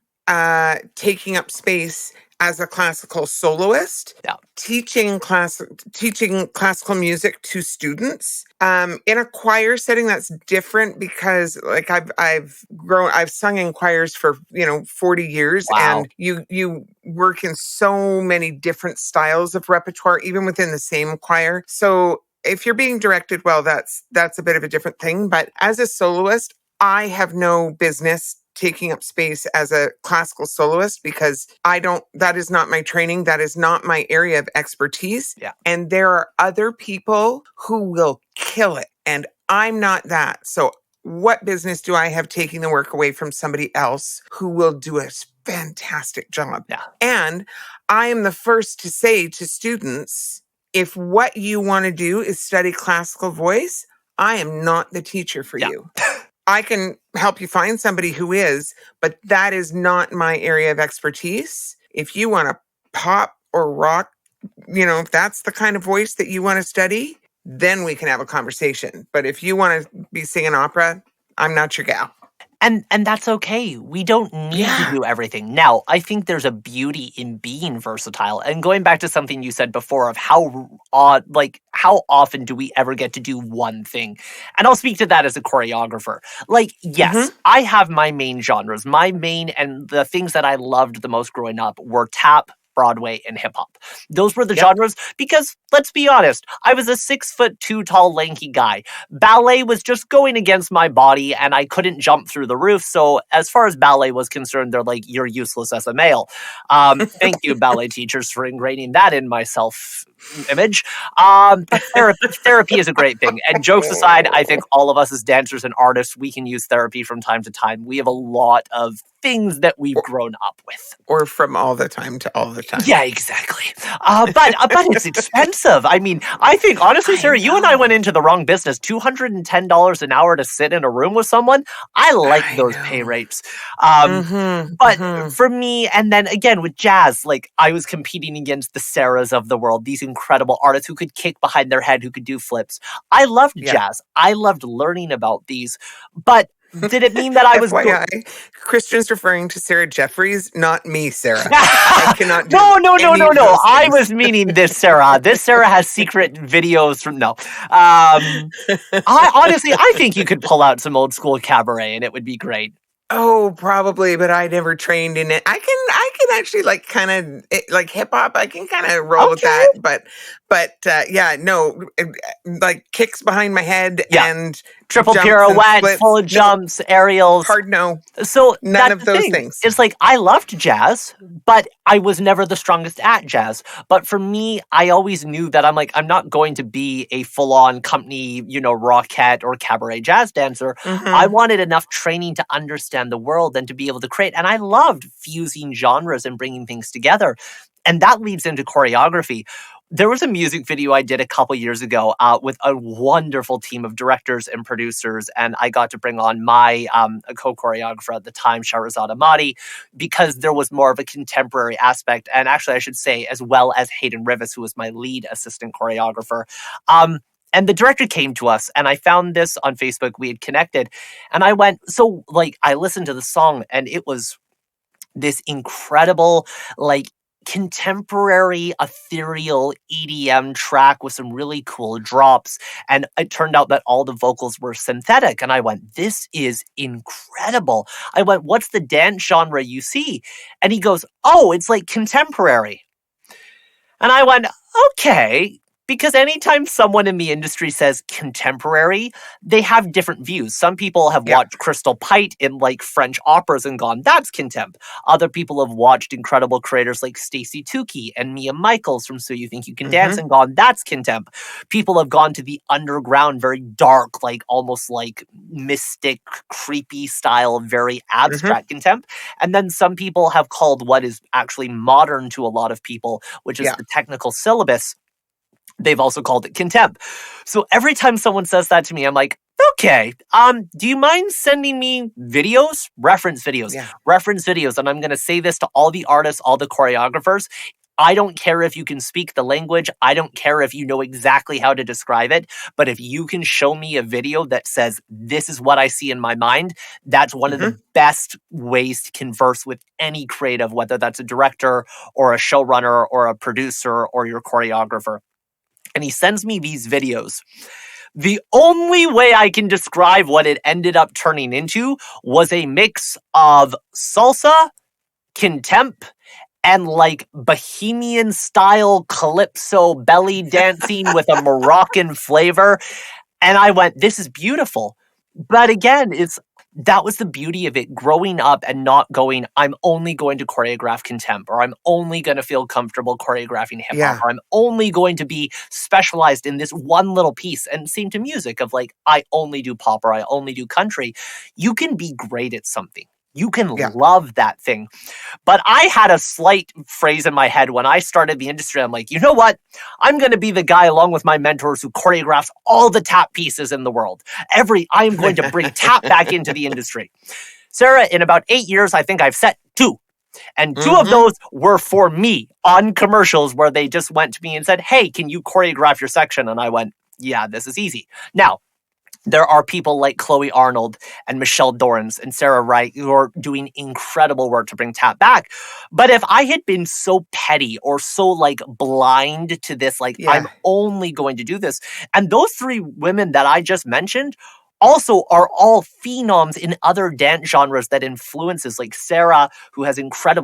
taking up space as a classical soloist. Yeah. Teaching classical music to students in a choir setting. That's different because like I've sung in choirs for 40 years. Wow. And you work in so many different styles of repertoire even within the same choir. So if you're being directed well, that's a bit of a different thing. But as a soloist, I have no business taking up space as a classical soloist because that is not my training. That is not my area of expertise. Yeah. And there are other people who will kill it. And I'm not that. So what business do I have taking the work away from somebody else who will do a fantastic job? Yeah. And I am the first to say to students, if what you want to do is study classical voice, I am not the teacher for you. I can help you find somebody who is, but that is not my area of expertise. If you want to pop or rock, if that's the kind of voice that you want to study, then we can have a conversation. But if you want to be singing opera, I'm not your gal. And that's okay. We don't need to do everything. Now, I think there's a beauty in being versatile. And going back to something you said before of how often do we ever get to do one thing? And I'll speak to that as a choreographer. Like, yes, I have my main genres. My main and the things that I loved the most growing up were tap, Broadway, and hip hop. Those were the genres because, let's be honest, I was a 6'2" tall, lanky guy. Ballet was just going against my body and I couldn't jump through the roof. So as far as ballet was concerned, they're like, you're useless as a male. Thank you, ballet teachers, for ingraining that in my self-image. But therapy is a great thing. And jokes aside, I think all of us as dancers and artists, we can use therapy from time to time. We have a lot of things that we've grown up with. Or from all the time to all the time. Yeah, exactly. But it's expensive. I mean, I think, honestly, Sarah, you and I went into the wrong business. $210 an hour to sit in a room with someone. I like those pay rates. But for me, and then again with jazz, like I was competing against the Sarahs of the world, these incredible artists who could kick behind their head, who could do flips. I loved jazz. I loved learning about these. But Did it mean that I was FYI, Christian's referring to Sarah Jeffries, not me, Sarah. I cannot do no. any of those I things. was meaning this Sarah. This Sarah has secret videos from no. I honestly, I think you could pull out some old school cabaret and it would be great. Oh, probably, but I never trained in it. I can actually like kind of like hip hop. I can kind of roll with Okay. that, but yeah, no, like kicks behind my head Yeah. and Triple jumps and pirouette, splits. full jumps, aerials. Hard no. So None that's of the those thing. things. It's like I loved jazz, but I was never the strongest at jazz. But for me, I always knew that I'm not going to be a full-on company, rockette or cabaret jazz dancer. I Mm-hmm. wanted enough training to understand the world and to be able to create. And I loved fusing genres and bringing things together. And that leads into choreography. There was a music video I did a couple years ago with a wonderful team of directors and producers, and I got to bring on my co-choreographer at the time, Shahrazad Ahmadi, because there was more of a contemporary aspect, and actually I should say, as well as Hayden Rivas, who was my lead assistant choreographer. And the director came to us, and I found this on Facebook. We had connected, and I went, I listened to the song, and it was this incredible, contemporary ethereal EDM track with some really cool drops, and it turned out that all the vocals were synthetic, and I went, this is incredible. I went, what's the dance genre you see? And he goes, oh, it's like contemporary. And I went, okay, because anytime someone in the industry says contemporary, they have different views. Some people have Yeah. watched Crystal Pite in French operas and gone, that's contemp. Other people have watched incredible creators like Stacey Tukey and Mia Michaels from So You Think You Can Dance and gone, that's contemp. People have gone to the underground, very dark, almost mystic, creepy style, very abstract contemp. And then some people have called what is actually modern to a lot of people, which is the technical syllabus. They've also called it contempt. So every time someone says that to me, I'm like, okay, do you mind sending me videos? Reference videos. Yeah. Reference videos. And I'm going to say this to all the artists, all the choreographers. I don't care if you can speak the language. I don't care if you know exactly how to describe it. But if you can show me a video that says, this is what I see in my mind, that's one of the best ways to converse with any creative, whether that's a director or a showrunner or a producer or your choreographer. And he sends me these videos. The only way I can describe what it ended up turning into was a mix of salsa, contemp, and bohemian style calypso belly dancing with a Moroccan flavor. And I went, this is beautiful. But again, that was the beauty of it, growing up and not going, I'm only going to choreograph contemp, or I'm only going to feel comfortable choreographing hip hop, or I'm only going to be specialized in this one little piece. And same to music of I only do pop or I only do country. You can be great at something. You can love that thing. But I had a slight phrase in my head when I started the industry. I'm like, you know what? I'm going to be the guy along with my mentors who choreographs all the tap pieces in the world. I am going to bring tap back into the industry. Sarah, in about 8 years, I think I've set 2. And 2 of those were for me on commercials where they just went to me and said, hey, can you choreograph your section? And I went, yeah, this is easy. Now, there are people like Chloe Arnold and Michelle Dorrance and Sarah Wright who are doing incredible work to bring tap back. But if I had been so petty or so blind to this, I'm only going to do this. And those 3 women that I just mentioned also are all phenoms in other dance genres that influences, like Sarah, who has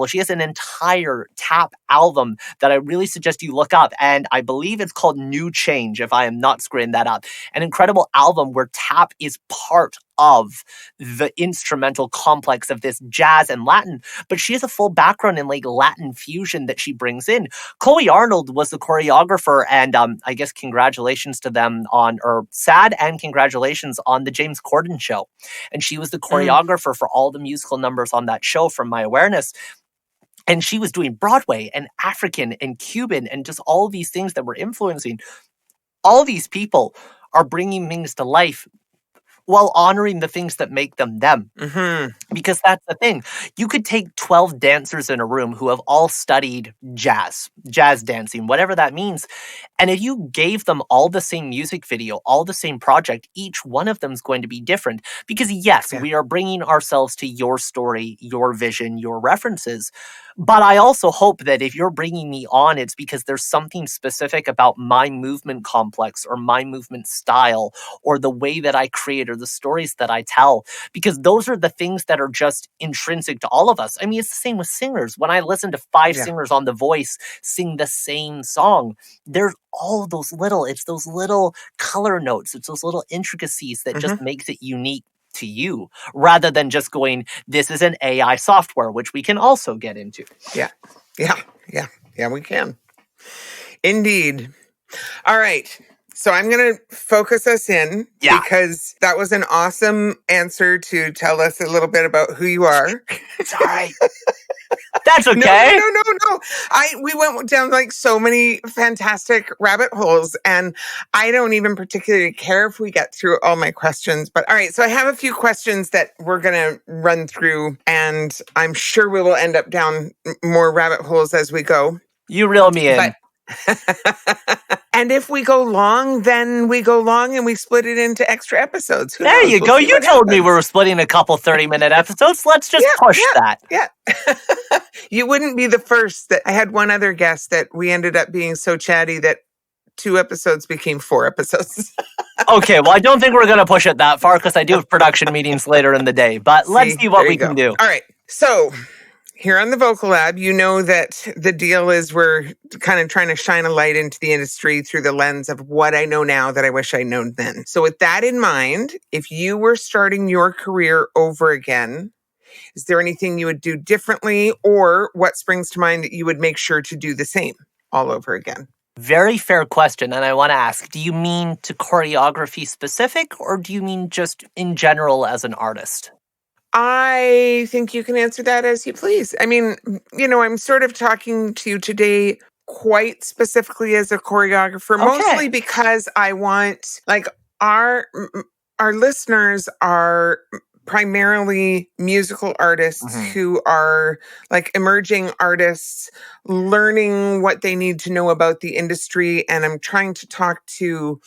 she has an entire tap album that I really suggest you look up. And I believe it's called New Change, if I am not screwing that up. An incredible album where tap is part of the instrumental complex of this jazz and Latin, but she has a full background in Latin fusion that she brings in. Chloe Arnold was the choreographer, and I guess congratulations to them sad and congratulations on the James Corden show. And she was the choreographer for all the musical numbers on that show from my awareness. And she was doing Broadway and African and Cuban and just all these things that were influencing. All these people are bringing things to life while honoring the things that make them them. Mm-hmm. Because that's the thing. You could take 12 dancers in a room who have all studied jazz dancing, whatever that means. And if you gave them all the same music video, all the same project, each one of them is going to be different. Because yes, Yeah. we are bringing ourselves to your story, your vision, your references. But I also hope that if you're bringing me on, it's because there's something specific about my movement complex or my movement style or the way that I create or the stories that I tell, because those are the things that are just intrinsic to all of us. I mean, it's the same with singers. When I listen to 5 Yeah. singers on The Voice sing the same song, there's all those little color notes, it's those little intricacies that just Mm-hmm. makes it unique to you, rather than just going, this is an AI software, which we can also get into. Yeah. We can. Indeed. All right. So I'm going to focus us in because that was an awesome answer to tell us a little bit about who you are. It's all right. That's okay. No. We went down like so many fantastic rabbit holes, and I don't even particularly care if we get through all my questions. But all right, so I have a few questions that we're going to run through, and I'm sure we will end up down more rabbit holes as we go. You reel me in. And if we go long, then we go long and we split it into extra episodes. There you go. You told me we were splitting a couple 30-minute episodes. Let's just push that. Yeah. You wouldn't be the first. That I had one other guest that we ended up being so chatty that 2 episodes became 4 episodes. Okay, well, I don't think we're going to push it that far because I do have production meetings later in the day. But let's see what we can do. All right. So here on the Vocal Lab, you know that the deal is we're kind of trying to shine a light into the industry through the lens of what I know now that I wish I'd known then. So with that in mind, if you were starting your career over again, is there anything you would do differently, or what springs to mind that you would make sure to do the same all over again? Very fair question. And I want to ask, do you mean to choreography specific, or do you mean just in general as an artist? I think you can answer that as you please. I mean, I'm sort of talking to you today quite specifically as a choreographer, mostly because I want, like, our listeners are primarily musical artists who are like emerging artists learning what they need to know about the industry. And I'm trying to talk to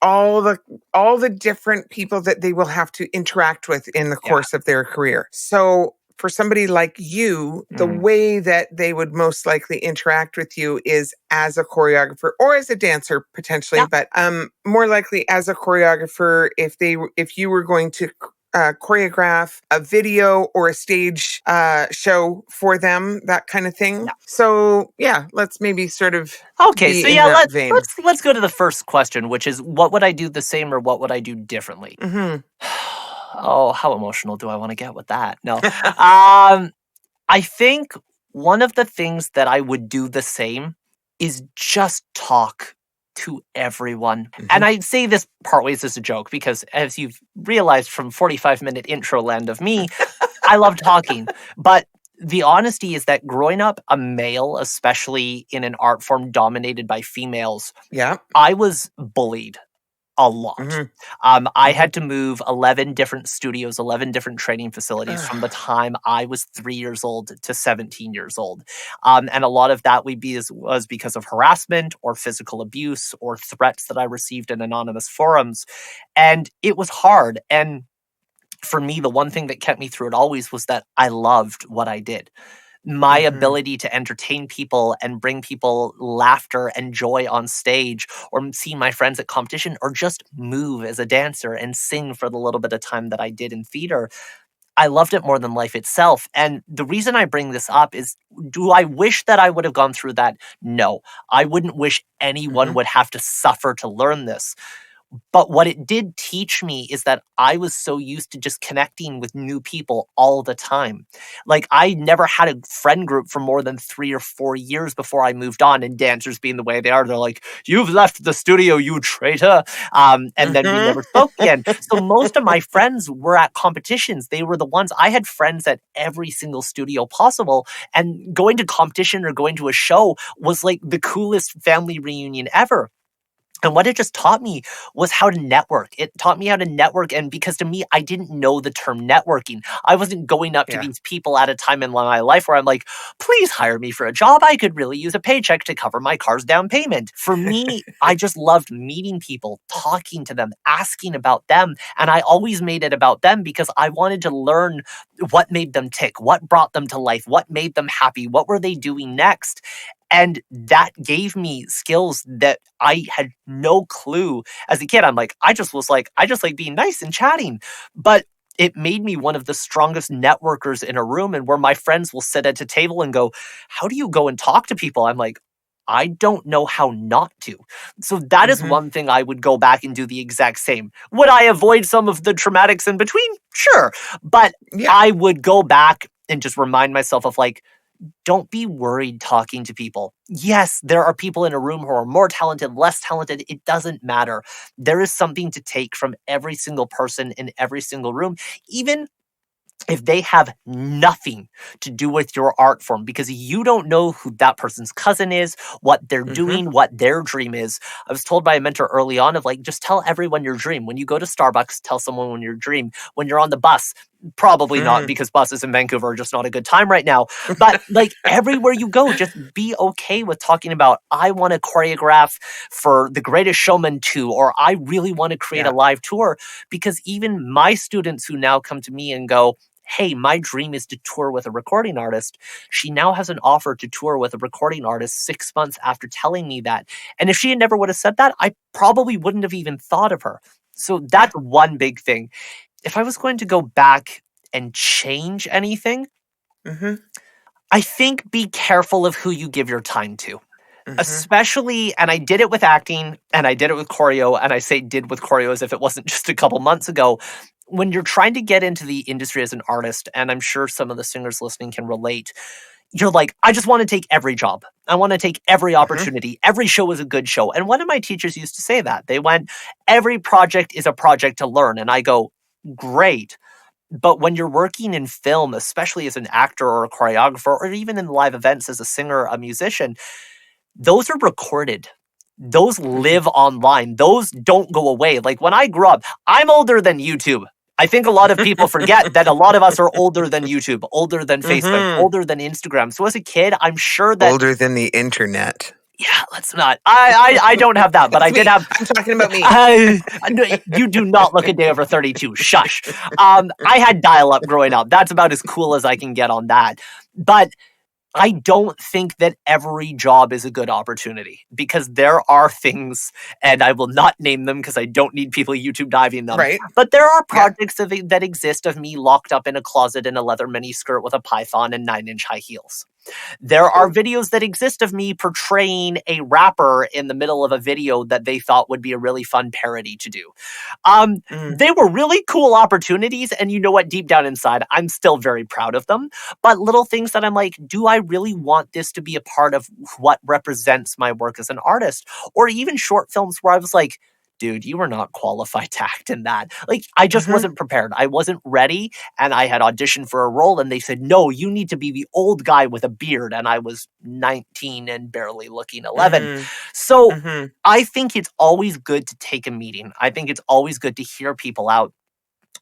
all the different people that they will have to interact with in the course of their career. So for somebody like you, the way that they would most likely interact with you is as a choreographer or as a dancer potentially, but more likely as a choreographer if you were going to choreograph a video or a stage show for them, that kind of thing. So let's maybe sort of let's go to the first question, which is, what would I do the same or what would I do differently? Oh, how emotional do I want to get with that? No. I think one of the things that I would do the same is just talk to everyone. And I say this partways as a joke because, as you've realized from 45-minute intro land of me, I love talking. But the honesty is that growing up a male, especially in an art form dominated by females, I was bullied a lot. I had to move 11 different studios, 11 different training facilities from the time I was 3 years old to 17 years old. And a lot of that was because of harassment or physical abuse or threats that I received in anonymous forums. And it was hard. And for me, the one thing that kept me through it always was that I loved what I did. My ability to entertain people and bring people laughter and joy on stage, or see my friends at competition, or just move as a dancer and sing for the little bit of time that I did in theater, I loved it more than life itself. And the reason I bring this up is, do I wish that I would have gone through that? No. I wouldn't wish anyone would have to suffer to learn this. But what it did teach me is that I was so used to just connecting with new people all the time. Like, I never had a friend group for more than 3 or 4 years before I moved on. And dancers being the way they are, they're like, "You've left the studio, you traitor." And then we never spoke again. So most of my friends were at competitions. They were the ones, I had friends at every single studio possible. And going to competition or going to a show was like the coolest family reunion ever. And what it just taught me was how to network. It taught me how to network. And because to me, I didn't know the term networking. I wasn't going up to Yeah. these people at a time in my life where I'm like, please hire me for a job. I could really use a paycheck to cover my car's down payment. For me, I just loved meeting people, talking to them, asking about them. And I always made it about them because I wanted to learn what made them tick, what brought them to life, what made them happy, what were they doing next. And that gave me skills that I had no clue as a kid. I'm like, I just like being nice and chatting. But it made me one of the strongest networkers in a room, and where my friends will sit at a table and go, how do you go and talk to people? I'm like, I don't know how not to. So that is Mhm. one thing I would go back and do the exact same. Would I avoid some of the traumatics in between? Sure. But Yeah. I would go back and just remind myself of like, don't be worried talking to people. Yes, there are people in a room who are more talented, less talented. It doesn't matter. There is something to take from every single person in every single room, even if they have nothing to do with your art form, because you don't know who that person's cousin is, what they're Mhm. doing, what their dream is. I was told by a mentor early on of like, just tell everyone your dream. When you go to Starbucks, tell someone your dream. When you're on the bus, probably not, Mm. because buses in Vancouver are just not a good time right now. But like everywhere you go, just be okay with talking about, I want to choreograph for The Greatest Showman 2, or I really want to create a Yeah. live tour. Because even my students who now come to me and go, hey, my dream is to tour with a recording artist. She now has an offer to tour with a recording artist 6 months after telling me that. And if she had never would have said that, I probably wouldn't have even thought of her. So Yeah. that's one big thing. If I was going to go back and change anything, Mhm. I think be careful of who you give your time to. Mhm. Especially, and I did it with acting and I did it with choreo, and I say did with choreo as if it wasn't just a couple months ago. When you're trying to get into the industry as an artist, and I'm sure some of the singers listening can relate, you're like, I just want to take every job. I want to take every Mhm. opportunity. Every show is a good show. And one of my teachers used to say that. They went, every project is a project to learn. And I go, great. But when you're working in film, especially as an actor or a choreographer, or even in live events as a singer, a musician, those are recorded. Those Mhm. live online. Those don't go away. Like when I grew up, I'm older than YouTube. I think a lot of people forget that a lot of us are older than YouTube, older than Facebook, Mhm. older than Instagram. So as a kid, I'm sure that, Older than the internet. yeah, let's not. I don't have that, but I That's did me. have. I'm talking about me. No, you do not look a day over 32. Shush. I had dial up growing up. That's about as cool as I can get on that. But I don't think that every job is a good opportunity, because there are things, and I will not name them because I don't need people YouTube diving them, Right. but there are Yeah. projects that exist of me locked up in a closet in a leather miniskirt with a python and 9-inch high heels. There are Ooh. videos that exist of me portraying a rapper in the middle of a video that they thought would be a really fun parody to do. Mm. They were really cool opportunities, and you know what? Deep down inside, I'm still very proud of them. But little things that I'm like, do I really want this to be a part of what represents my work as an artist? Or even short films where I was like, dude, you were not qualified to act in that. Like, I just Mhm. wasn't prepared. I wasn't ready. And I had auditioned for a role, and they said, no, you need to be the old guy with a beard. And I was 19 and barely looking 11. Mm. So Mhm. I think it's always good to take a meeting. I think it's always good to hear people out.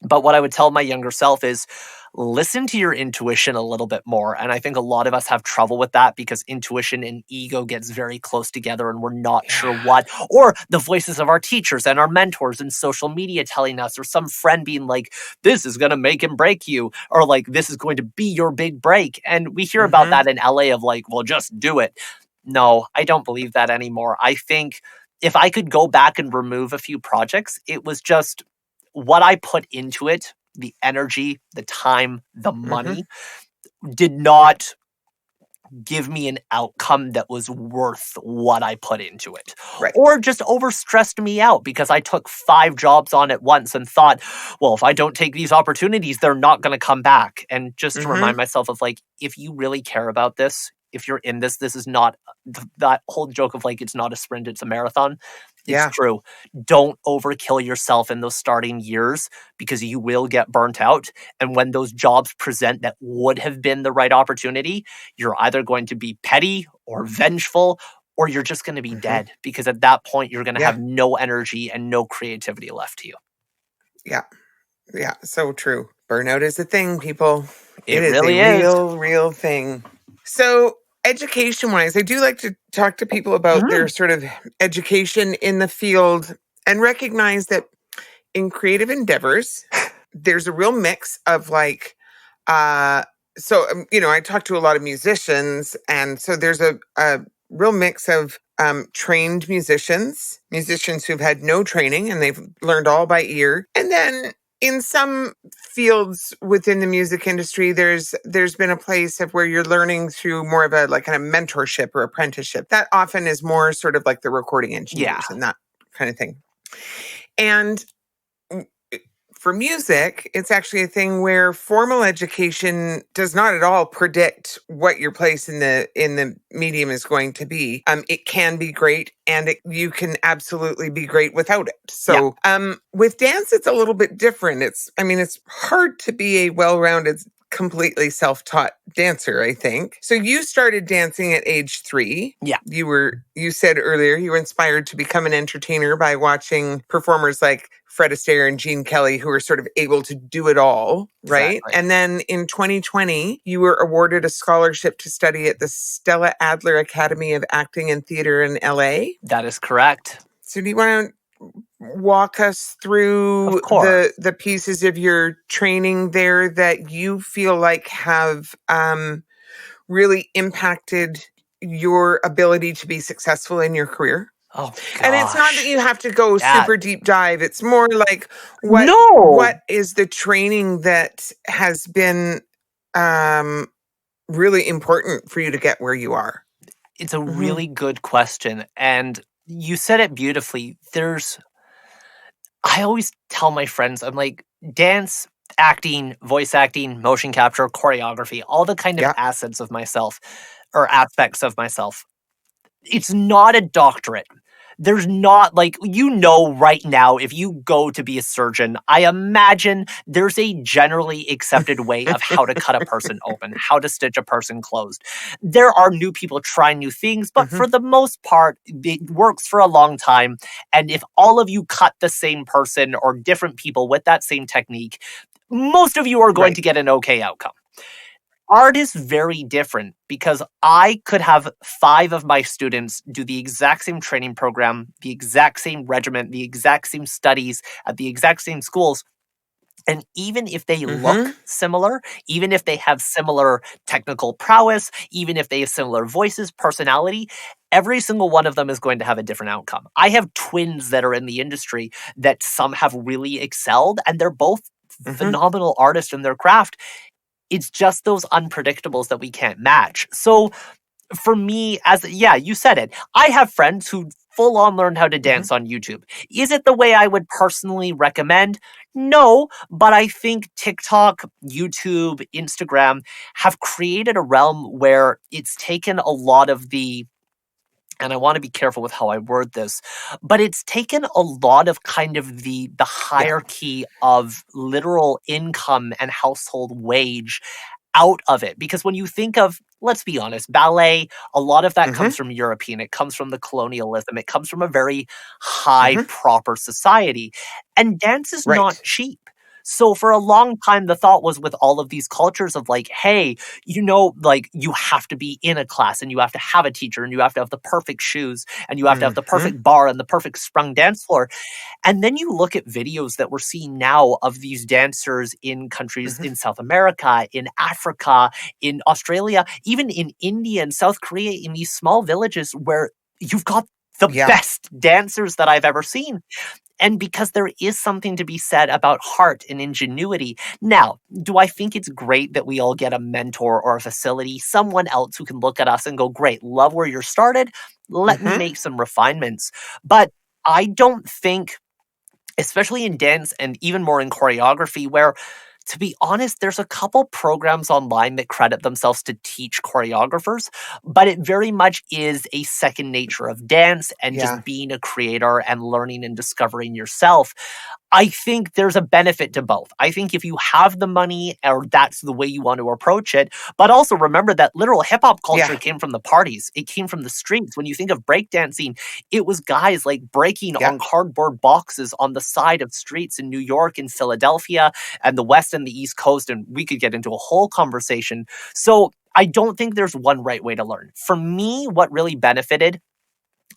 But what I would tell my younger self is listen to your intuition a little bit more. And I think a lot of us have trouble with that because intuition and ego gets very close together and we're not sure Yeah. what, or the voices of our teachers and our mentors and social media telling us, or some friend being like, this is going to make and break you, or like, this is going to be your big break. And we hear about Mhm. that in LA of like, well, just do it. No, I don't believe that anymore. I think if I could go back and remove a few projects, it was just what I put into it, the energy, the time, the Mhm. money, did not give me an outcome that was worth what I put into it. Right. Or just overstressed me out because I took 5 jobs on at once and thought, well, if I don't take these opportunities, they're not going to come back. And just to Mhm. remind myself of like, if you really care about this, if you're in this is not that whole joke of like, it's not a sprint, it's a marathon. It's Yeah. true. Don't overkill yourself in those starting years because you will get burnt out. And when those jobs present that would have been the right opportunity, you're either going to be petty or vengeful or you're just going to be dead, because at that point you're going to Yeah. have no energy and no creativity left to you. Yeah. Yeah. So true. Burnout is a thing, people. It is a really is. real thing. So, education wise, I do like to talk to people about their sort of education in the field and recognize that in creative endeavors, there's a real mix of like, I talk to a lot of musicians, and so there's a real mix of trained musicians who've had no training and they've learned all by ear. And then in some fields within the music industry, there's been a place of where you're learning through more of a like kind of mentorship or apprenticeship. That often is more sort of like the recording engineers and that kind of thing. And for music, it's actually a thing where formal education does not at all predict what your place in the medium is going to be. It can be great, and you can absolutely be great without it. So, with dance, it's a little bit different. It's hard to be a well-rounded, completely self-taught dancer, I think. So you started dancing at age 3. Yeah. You said earlier you were inspired to become an entertainer by watching performers like Fred Astaire and Gene Kelly, who were sort of able to do it all, right? Exactly. And then in 2020, you were awarded a scholarship to study at the Stella Adler Academy of Acting and Theater in LA. That is correct. So do you want to walk us through the pieces of your training there that you feel like have really impacted your ability to be successful in your career? Oh, gosh. And it's not that you have to go super deep dive. It's more like what is the training that has been really important for you to get where you are? It's a really good question. And you said it beautifully. I always tell my friends, I'm like, dance, acting, voice acting, motion capture, choreography, all the kind of assets of myself or aspects of myself. It's not a doctorate. There's not right now, if you go to be a surgeon, I imagine there's a generally accepted way of how to cut a person open, how to stitch a person closed. There are new people trying new things, but for the most part, it works for a long time. And if all of you cut the same person or different people with that same technique, most of you are going to get an okay outcome. Art is very different, because I could have 5 of my students do the exact same training program, the exact same regiment, the exact same studies at the exact same schools. And even if they look similar, even if they have similar technical prowess, even if they have similar voices, personality, every single one of them is going to have a different outcome. I have twins that are in the industry that some have really excelled, and they're both phenomenal artists in their craft. It's just those unpredictables that we can't match. So for me, you said it. I have friends who full on learned how to dance on YouTube. Is it the way I would personally recommend? No, but I think TikTok, YouTube, Instagram have created a realm where it's taken a lot of and I want to be careful with how I word this, but it's taken a lot of kind of the hierarchy of literal income and household wage out of it. Because when you think of, let's be honest, ballet, a lot of that comes from European. It comes from the colonialism. It comes from a very high, proper society. And dance is not cheap. So for a long time, the thought was with all of these cultures of like, hey, you have to be in a class and you have to have a teacher and you have to have the perfect shoes and you have to have the perfect bar and the perfect sprung dance floor. And then you look at videos that we're seeing now of these dancers in countries in South America, in Africa, in Australia, even in India and South Korea, in these small villages where you've got the best dancers that I've ever seen. And because there is something to be said about heart and ingenuity. Now, do I think it's great that we all get a mentor or a facility, someone else who can look at us and go, great, love where you're started. Let me make some refinements. But I don't think, especially in dance and even more in choreography, where, to be honest, there's a couple programs online that credit themselves to teach choreographers, but it very much is a second nature of dance and just being a creator and learning and discovering yourself. I think there's a benefit to both. I think if you have the money or that's the way you want to approach it, but also remember that literal hip hop culture Yeah. came from the parties. It came from the streets. When you think of breakdancing, it was guys like breaking Yeah. on cardboard boxes on the side of streets in New York and Philadelphia and the West and the East Coast. And we could get into a whole conversation. So I don't think there's one right way to learn. For me, what really benefited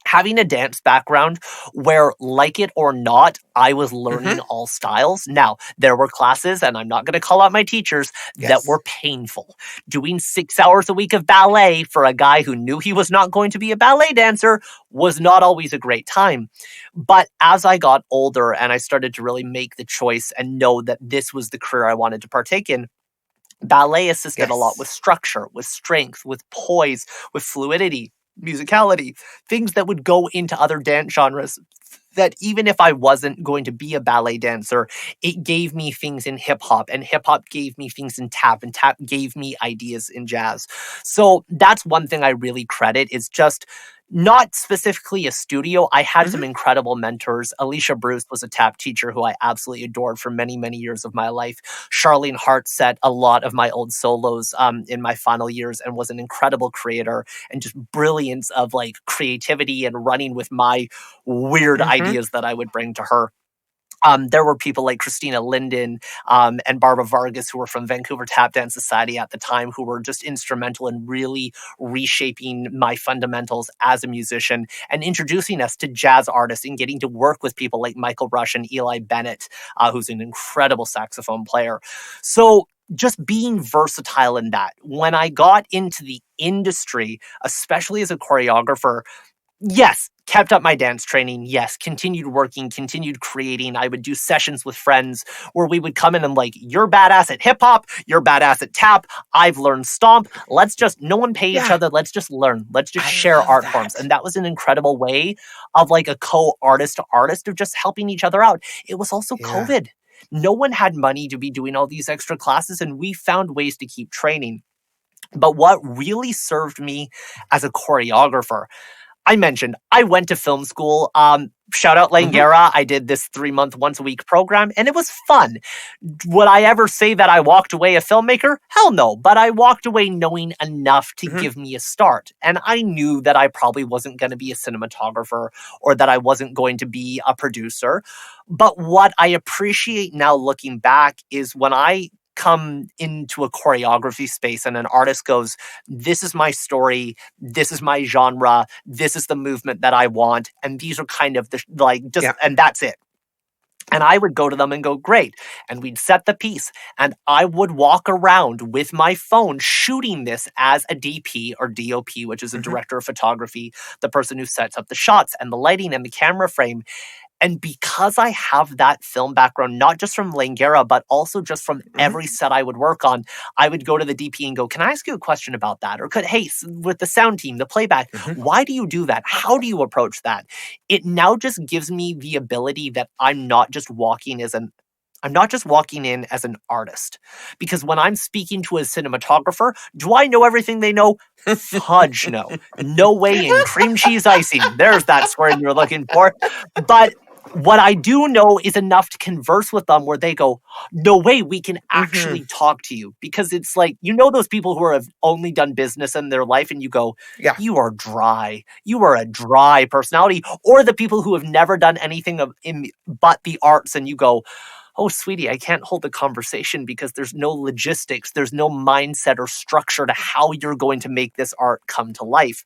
having a dance background where, like it or not, I was learning all styles. Now, there were classes, and I'm not going to call out my teachers, that were painful. Doing 6 hours a week of ballet for a guy who knew he was not going to be a ballet dancer was not always a great time. But as I got older and I started to really make the choice and know that this was the career I wanted to partake in, ballet assisted a lot with structure, with strength, with poise, with fluidity, musicality, things that would go into other dance genres that even if I wasn't going to be a ballet dancer, it gave me things in hip hop, and hip hop gave me things in tap, and tap gave me ideas in jazz. So that's one thing I really credit is just not specifically a studio. I had some incredible mentors. Alicia Bruce was a tap teacher who I absolutely adored for many, many years of my life. Charlene Hart set a lot of my old solos in my final years and was an incredible creator and just brilliance of like creativity and running with my weird ideas that I would bring to her. There were people like Christina Linden and Barbara Vargas, who were from Vancouver Tap Dance Society at the time, who were just instrumental in really reshaping my fundamentals as a musician and introducing us to jazz artists and getting to work with people like Michael Rush and Eli Bennett, who's an incredible saxophone player. So just being versatile in that. When I got into the industry, especially as a choreographer, yes, kept up my dance training. Yes, continued working, continued creating. I would do sessions with friends where we would come in and like, you're badass at hip hop, you're badass at tap, I've learned stomp. Let's just, no one pay each other. Let's just learn. Let's just share art forms. And that was an incredible way of like a co-artist to artist of just helping each other out. It was also COVID. No one had money to be doing all these extra classes, and we found ways to keep training. But what really served me as a choreographer, I mentioned I went to film school. Shout out Langara. I did this 3-month, once a week program, and it was fun. Would I ever say that I walked away a filmmaker? Hell no. But I walked away knowing enough to give me a start. And I knew that I probably wasn't going to be a cinematographer or that I wasn't going to be a producer. But what I appreciate now looking back is when I come into a choreography space and an artist goes, this is my story, this is my genre, this is the movement that I want, and these are kind of the and that's it. And I would go to them and go, great. And we'd set the piece. And I would walk around with my phone shooting this as a DP or DOP, which is a director of photography, the person who sets up the shots and the lighting and the camera frame. And because I have that film background, not just from Langara, but also just from every set I would work on, I would go to the DP and go, can I ask you a question about that? Or hey, with the sound team, the playback, why do you do that? How do you approach that? It now just gives me the ability that I'm not just walking in as an artist. Because when I'm speaking to a cinematographer, do I know everything they know? Fudge no. No way in cream cheese icing. There's that word you're looking for. But what I do know is enough to converse with them where they go, no way, we can actually talk to you. Because it's like, those people who have only done business in their life and you go, you are dry. You are a dry personality. Or the people who have never done anything but the arts and you go, oh, sweetie, I can't hold a conversation because there's no logistics. There's no mindset or structure to how you're going to make this art come to life.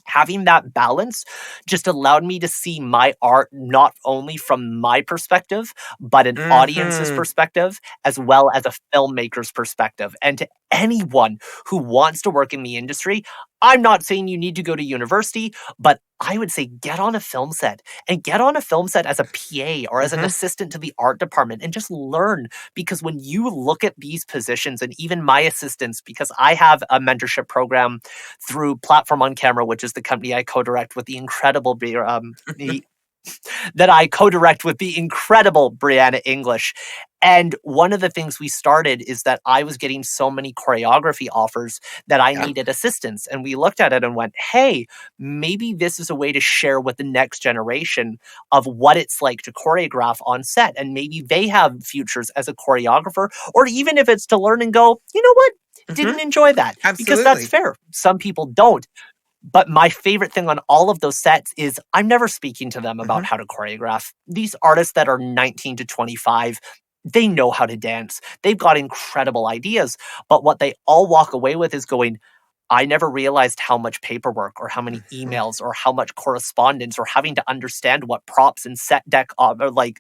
Having that balance just allowed me to see my art not only from my perspective, but an audience's perspective, as well as a filmmaker's perspective. And to anyone who wants to work in the industry, I'm not saying you need to go to university, but I would say get on a film set and get on a film set as a PA or as an assistant to the art department and just learn. Because when you look at these positions and even my assistants, because I have a mentorship program through Platform on Camera, which is the company I co-direct with the incredible that I co-direct with the incredible Brianna English. And one of the things we started is that I was getting so many choreography offers that I needed assistance. And we looked at it and went, hey, maybe this is a way to share with the next generation of what it's like to choreograph on set. And maybe they have futures as a choreographer, or even if it's to learn and go, you know what? Didn't enjoy that. Because that's Absolutely. fair. Some people don't. But my favorite thing on all of those sets is I'm never speaking to them about how to choreograph. These artists that are 19 to 25, they know how to dance. They've got incredible ideas. But what they all walk away with is going, I never realized how much paperwork or how many emails or how much correspondence or having to understand what props and set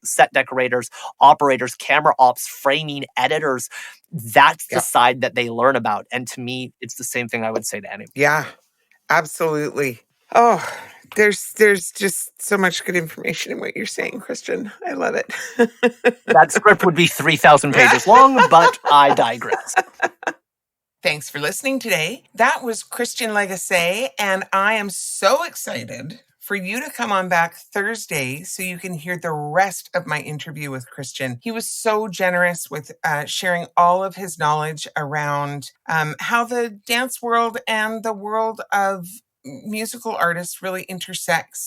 set decorators, operators, camera ops, framing, editors. That's the side that they learn about. And to me, it's the same thing I would say to anyone. Yeah, absolutely. Oh, there's just so much good information in what you're saying, Christian. I love it. That script would be 3,000 pages long, but I digress. Thanks for listening today. That was Christian Lagasse, and I am so excited for you to come on back Thursday so you can hear the rest of my interview with Christian. He was so generous with sharing all of his knowledge around how the dance world and the world of musical artists really intersects.